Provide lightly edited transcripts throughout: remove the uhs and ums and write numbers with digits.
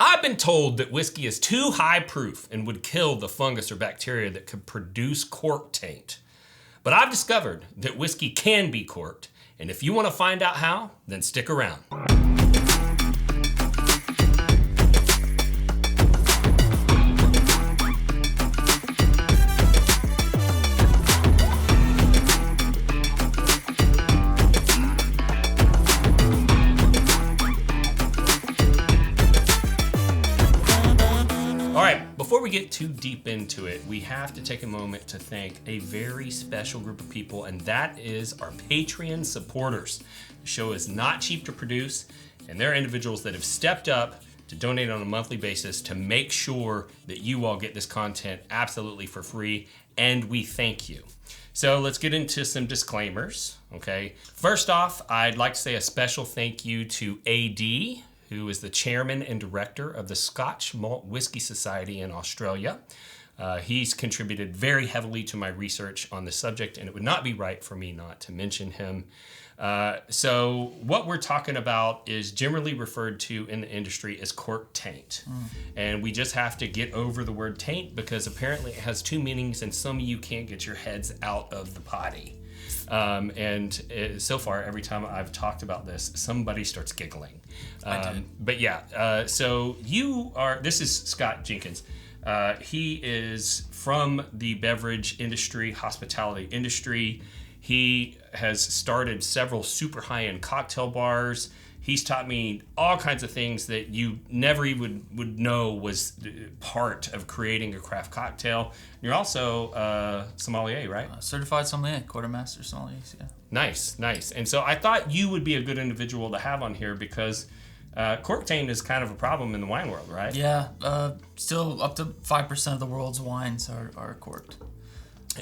I've been told that whiskey is too high proof and would kill the fungus or bacteria that could produce cork taint. But I've discovered that whiskey can be corked, and if you want to find out how, then stick around. Before we get too deep into it, we have to take a moment to thank a very special group of people, and that is our Patreon supporters. The show is not cheap to produce, and there are individuals that have stepped up to donate on a monthly basis to make sure that you all get this content absolutely for free, and we thank you. So let's get into some disclaimers, okay? First off, I'd like to say a special thank you to AD, who is the chairman and director of the Scotch Malt Whisky Society in Australia. He's contributed very heavily to my research on the subject, and it would not be right for me not to mention him. So what we're talking about is generally referred to in the industry as Cork Taint. And we just have to get over the word taint because apparently it has two meanings and some of you can't get your heads out of the potty. So far, every time I've talked about this, somebody starts giggling. But yeah, so this is Scott Jenkins. He is from the beverage industry, hospitality industry. He has started several super high-end cocktail bars. He's taught me all kinds of things that you never even would know was part of creating a craft cocktail. You're also a sommelier, right? Certified sommelier, quartermaster sommelier, yeah. Nice. And so I thought you would be a good individual to have on here because cork taint is kind of a problem in the wine world, right? Yeah, still up to 5% of the world's wines are corked.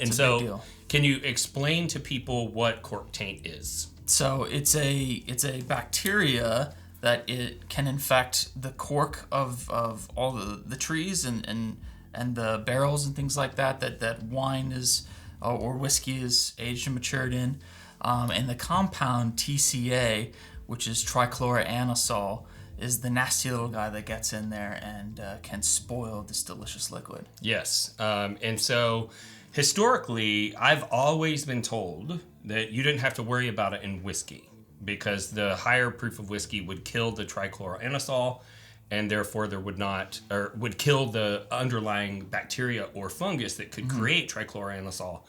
And so can you explain to people what cork taint is? So it's a bacteria that it can infect the cork of all the trees and the barrels and things like that wine is or whiskey is aged and matured in. And the compound TCA, which is trichloroanisole, is the nasty little guy that gets in there and can spoil this delicious liquid. Yes. And so historically, I've always been told that you didn't have to worry about it in whiskey because the higher proof of whiskey would kill the trichloroanisole and therefore would kill the underlying bacteria or fungus that could create trichloroanisole,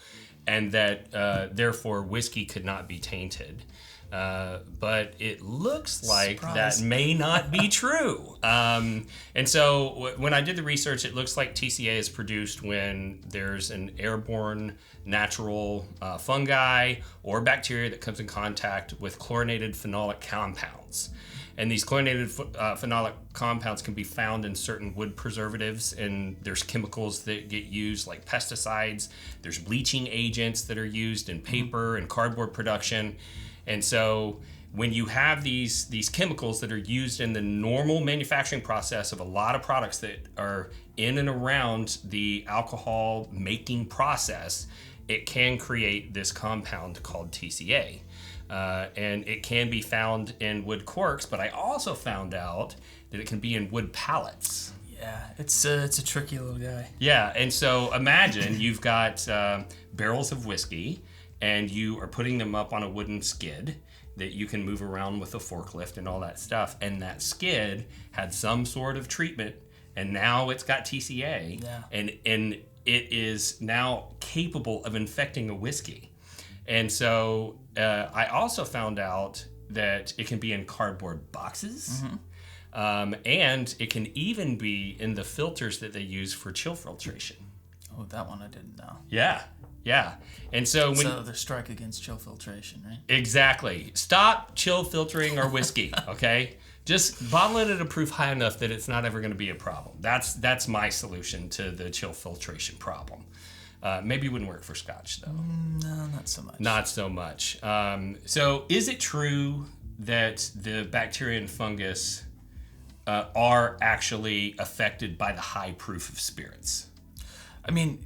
and that therefore whiskey could not be tainted. But it looks like that may not be true. And so when I did the research, it looks like TCA is produced when there's an airborne natural fungi or bacteria that comes in contact with chlorinated phenolic compounds. And these chlorinated phenolic compounds can be found in certain wood preservatives, and there's chemicals that get used like pesticides. There's bleaching agents that are used in paper and cardboard production. And so when you have these chemicals that are used in the normal manufacturing process of a lot of products that are in and around the alcohol making process, it can create this compound called TCA. And it can be found in wood corks, but I also found out that it can be in wood pallets. Yeah, it's a tricky little guy. Yeah, and so imagine you've got barrels of whiskey, and you are putting them up on a wooden skid that you can move around with a forklift and all that stuff. And that skid had some sort of treatment, and now it's got TCA, and it is now capable of infecting a whiskey. And so I also found out that it can be in cardboard boxes, and it can even be in the filters that they use for chill filtration. Oh, that one I didn't know. Yeah. And so the strike against chill filtration, right? Exactly. Stop chill filtering our whiskey, okay? Just bottle it at a proof high enough that it's not ever going to be a problem. That's my solution to the chill filtration problem. Maybe it wouldn't work for Scotch, though. No, not so much. Not so much. So is it true that the bacteria and fungus are actually affected by the high proof of spirits? I mean,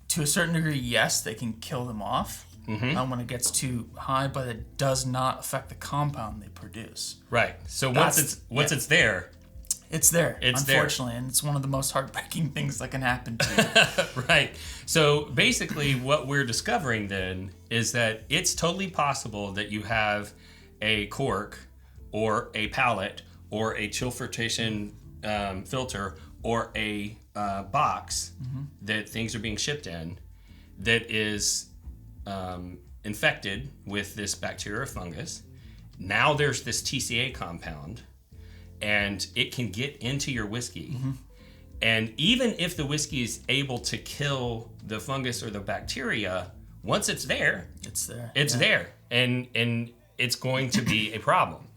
to a certain degree, yes, they can kill them off when it gets too high, but it does not affect the compound they produce. Right. So once it's there, It's there, It's unfortunately, and it's one of the most heartbreaking things that can happen to you. Right. So basically what we're discovering then is that it's totally possible that you have a cork or a pallet or a chill filtration filter or a box that things are being shipped in that is infected with this bacteria or fungus. Now there's this TCA compound, and it can get into your whiskey. And even if the whiskey is able to kill the fungus or the bacteria, once it's there, it's there, and it's going to be a problem.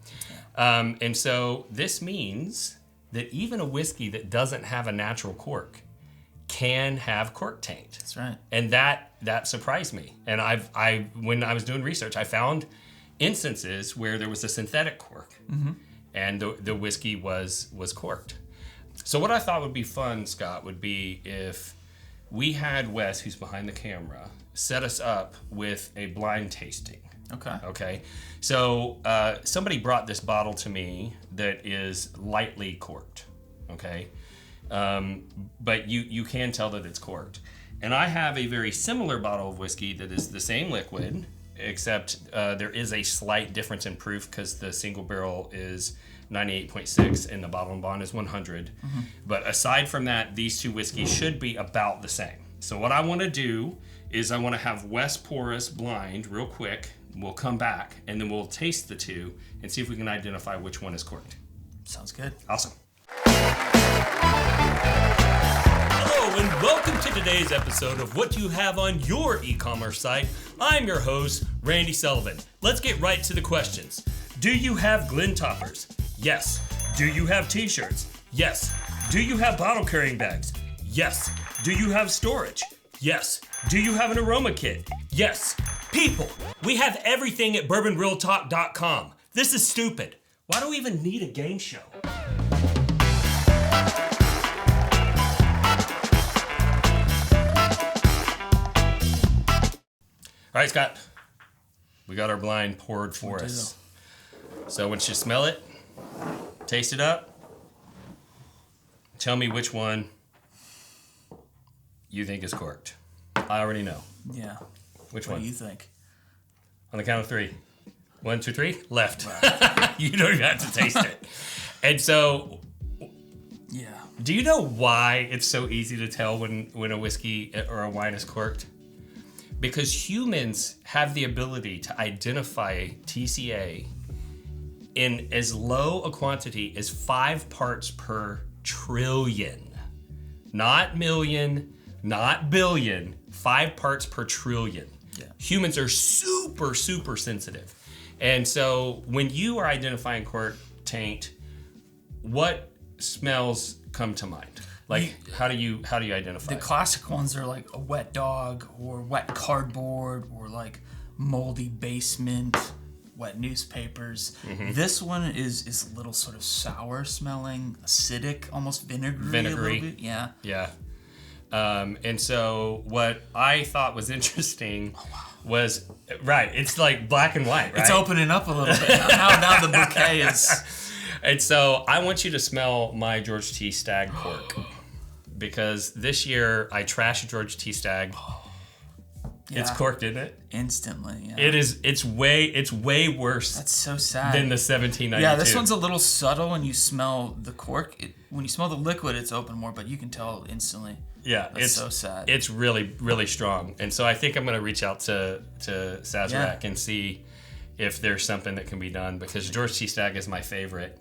And so this means that even a whiskey that doesn't have a natural cork can have cork taint. That's right. And that surprised me. And when I was doing research, I found instances where there was a synthetic cork, and the whiskey was corked. So what I thought would be fun, Scott, would be if we had Wes, who's behind the camera, set us up with a blind tasting. Okay. So somebody brought this bottle to me that is lightly corked. Okay. But you can tell that it's corked. And I have a very similar bottle of whiskey that is the same liquid, except there is a slight difference in proof because the single barrel is 98.6 and the bottle and bond is 100. But aside from that, these two whiskeys should be about the same. So what I want to do is I want to have Wes pour us blind real quick. We'll come back and then we'll taste the two and see if we can identify which one is corked. Sounds good. Awesome. Hello and welcome to today's episode of What You Have on Your E-commerce site. I'm your host, Randy Sullivan. Let's get right to the questions. Do you have Glen toppers? Yes. Do you have t-shirts? Yes. Do you have bottle carrying bags? Yes. Do you have storage? Yes. Do you have an aroma kit? Yes. People, we have everything at bourbonrealtalk.com. This is stupid. Why do we even need a game show? All right, Scott. We got our blind poured for us. So once you smell it, taste it up, tell me which one you think is corked. I already know. Yeah. Which What one? do you think? On the count of 3. 1, 2, 3. Left. You don't even have to taste it. And so, Yeah. do you know why it's so easy to tell when a whiskey or a wine is corked? Because humans have the ability to identify TCA in as low a quantity as 5 parts per trillion. Not million, not billion, 5 parts per trillion. Yeah. Humans are super, super sensitive. And so when you are identifying cork taint, what smells come to mind? Like, how do you identify The it? classic ones are like a wet dog or wet cardboard or like moldy basement, wet newspapers. This one is a little sort of sour smelling, acidic, almost vinegary. A little bit. Yeah. Yeah. And so what I thought was interesting was, right, it's like black and white, right? It's opening up a little bit. Now the bouquet is... And so I want you to smell my George T. Stagg cork. Because this year I trashed George T. Stagg. Yeah. It's corked, isn't it? Instantly, yeah. It's way worse That's so sad. than the 1792. Yeah, this one's a little subtle when you smell the cork. When you smell the liquid, it's open more, but you can tell instantly. Yeah, That's so sad. It's really, really strong. And so I think I'm going to reach out to Sazerac and see if there's something that can be done, because George T. Stagg is my favorite.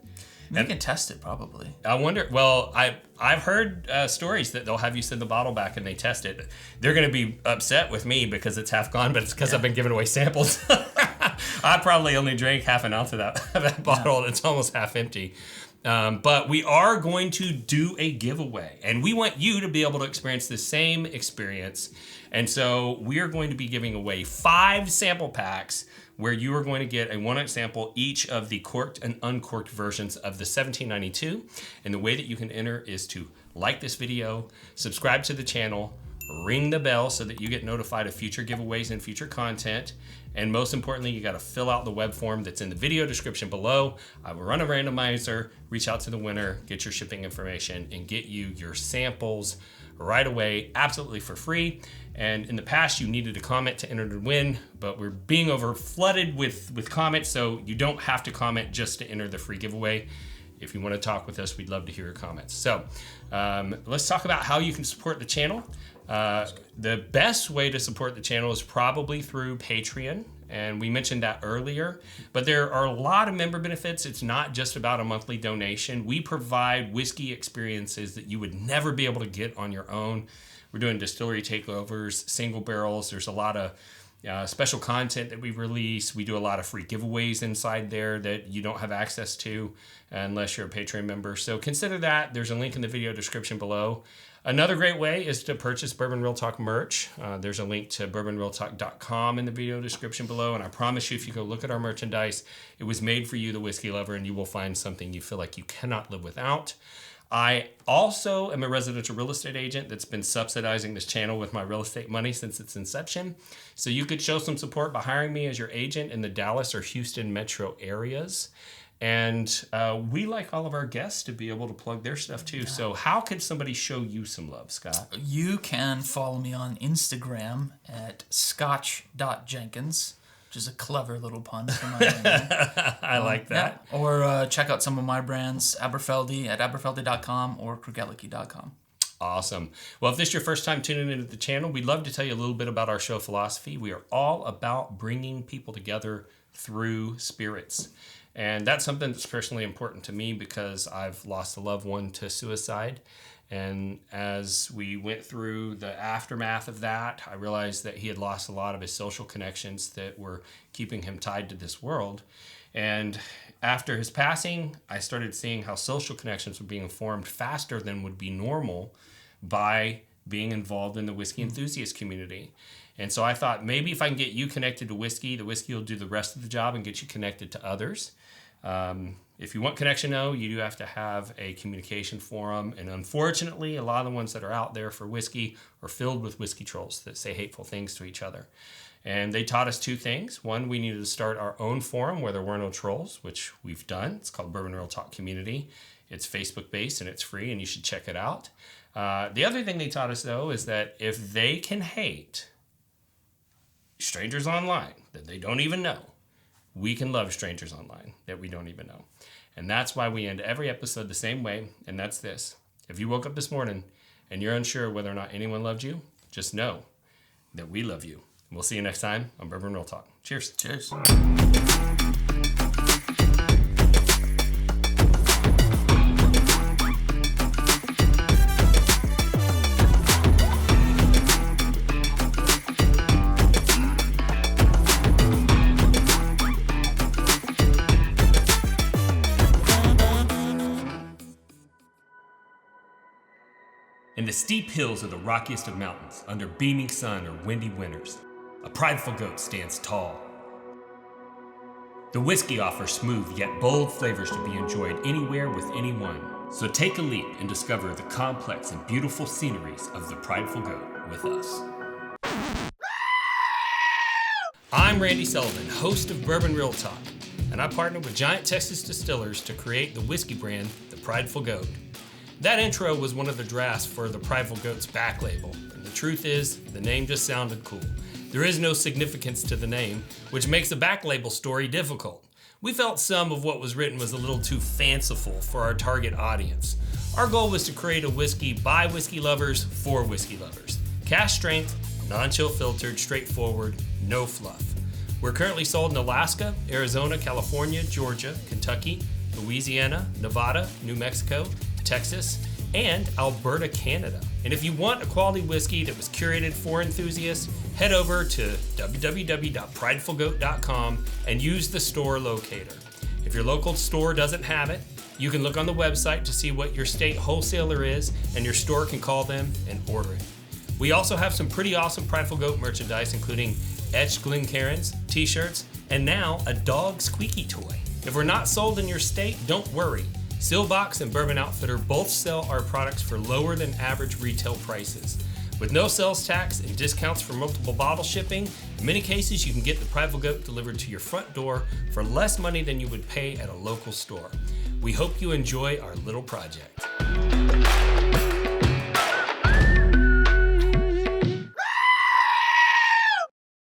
You can test it, probably. I wonder, well, I've heard stories that they'll have you send the bottle back and they test it. They're going to be upset with me because it's half gone, but it's because I've been giving away samples. I probably only drank half an ounce of that bottle, and it's almost half empty. But we are going to do a giveaway, and we want you to be able to experience the same experience. And so we are going to be giving away 5 sample packs where you are going to get a 1-ounce sample each of the corked and uncorked versions of the 1792. And the way that you can enter is to like this video, subscribe to the channel, ring the bell so that you get notified of future giveaways and future content. And most importantly, you got to fill out the web form that's in the video description below. I will run a randomizer, reach out to the winner, get your shipping information, and get you your samples right away, absolutely for free. And in the past, you needed a comment to enter to win, but we're being over flooded with comments, so you don't have to comment just to enter the free giveaway. If you want to talk with us, we'd love to hear your comments. So let's talk about how you can support the channel. The best way to support the channel is probably through Patreon, and we mentioned that earlier, but there are a lot of member benefits. It's not just about a monthly donation. We provide whiskey experiences that you would never be able to get on your own. We're doing distillery takeovers, single barrels. There's a lot of special content that we release. We do a lot of free giveaways inside there that you don't have access to unless you're a Patreon member. So consider that. There's a link in the video description below. Another great way is to purchase Bourbon Real Talk merch. There's a link to bourbonrealtalk.com in the video description below. And I promise you, if you go look at our merchandise, it was made for you, the whiskey lover, and you will find something you feel like you cannot live without. I also am a residential real estate agent that's been subsidizing this channel with my real estate money since its inception. So you could show some support by hiring me as your agent in the Dallas or Houston metro areas. And we like all of our guests to be able to plug their stuff too. So how could somebody show you some love, Scott? You can follow me on Instagram at scotch.jenkins, which is a clever little pun for my name. I like that. Yeah. Or check out some of my brands, Aberfeldy at aberfeldy.com or krugelike.com. Awesome. Well, if this is your first time tuning into the channel, we'd love to tell you a little bit about our show philosophy. We are all about bringing people together through spirits. And that's something that's personally important to me because I've lost a loved one to suicide. And as we went through the aftermath of that, I realized that he had lost a lot of his social connections that were keeping him tied to this world. And after his passing, I started seeing how social connections were being formed faster than would be normal by being involved in the whiskey enthusiast community. And so I thought, maybe if I can get you connected to whiskey, the whiskey will do the rest of the job and get you connected to others. If you want connection, though, you do have to have a communication forum. And unfortunately, a lot of the ones that are out there for whiskey are filled with whiskey trolls that say hateful things to each other. And they taught us two things. One, we needed to start our own forum where there were no trolls, which we've done. It's called Bourbon Real Talk Community. It's Facebook-based and it's free, and you should check it out. The other thing they taught us, though, is that if they can hate strangers online that they don't even know, we can love strangers online that we don't even know. And that's why we end every episode the same way, and that's this. If you woke up this morning and you're unsure whether or not anyone loved you, just know that we love you. We'll see you next time on Bourbon Real Talk. Cheers. Cheers. In the steep hills of the rockiest of mountains, under beaming sun or windy winters, a prideful goat stands tall. The whiskey offers smooth yet bold flavors to be enjoyed anywhere with anyone. So take a leap and discover the complex and beautiful sceneries of the Prideful Goat with us. I'm Randy Sullivan, host of Bourbon Real Talk, and I partnered with Giant Texas Distillers to create the whiskey brand, the Prideful Goat. That intro was one of the drafts for the Prideful Goat's back label, and the truth is, the name just sounded cool. There is no significance to the name, which makes the back label story difficult. We felt some of what was written was a little too fanciful for our target audience. Our goal was to create a whiskey by whiskey lovers for whiskey lovers. Cask strength, non-chill filtered, straightforward, no fluff. We're currently sold in Alaska, Arizona, California, Georgia, Kentucky, Louisiana, Nevada, New Mexico, Texas, and Alberta, Canada. And if you want a quality whiskey that was curated for enthusiasts, head over to www.pridefulgoat.com and use the store locator. If your local store doesn't have it, you can look on the website to see what your state wholesaler is, and your store can call them and order it. We also have some pretty awesome Prideful Goat merchandise, including etched Glencairns, t-shirts, and now a dog squeaky toy. If we're not sold in your state, don't worry. Sealbox and Bourbon Outfitter both sell our products for lower than average retail prices. With no sales tax and discounts for multiple bottle shipping, in many cases you can get the Prideful Goat delivered to your front door for less money than you would pay at a local store. We hope you enjoy our little project.